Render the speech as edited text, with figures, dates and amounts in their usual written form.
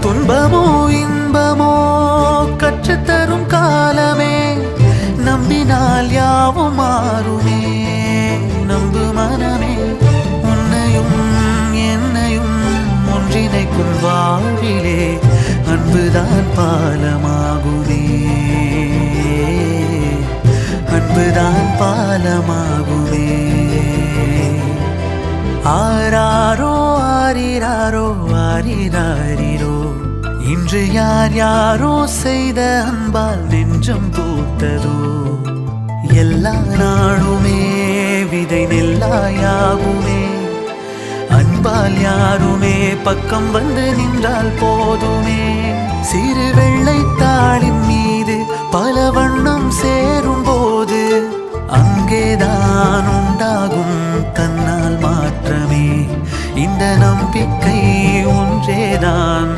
துன்பமோ இன்பமோ கற்றுத்தரும் காலமே நம்பினால் யாவும் மாறுமே நம்பு மனமே உன்னையும் என்னையும் ஒன்றிணைக்கும் வாழ்விலே அன்புதான் பாலமாகுமே அன்புதான் பாலமாகுமே ஆராரோ ஆரிராரோ ஆரிராரிரோ இன்று யார் யாரோ செய்த அன்பால் நெஞ்சம் பூத்ததோ எல்லா நாளுமே விதை நெல்லாயாகுமே அன்பால் யாருமே பக்கம் வந்து நின்றால் போதுமே சிறு வெள்ளை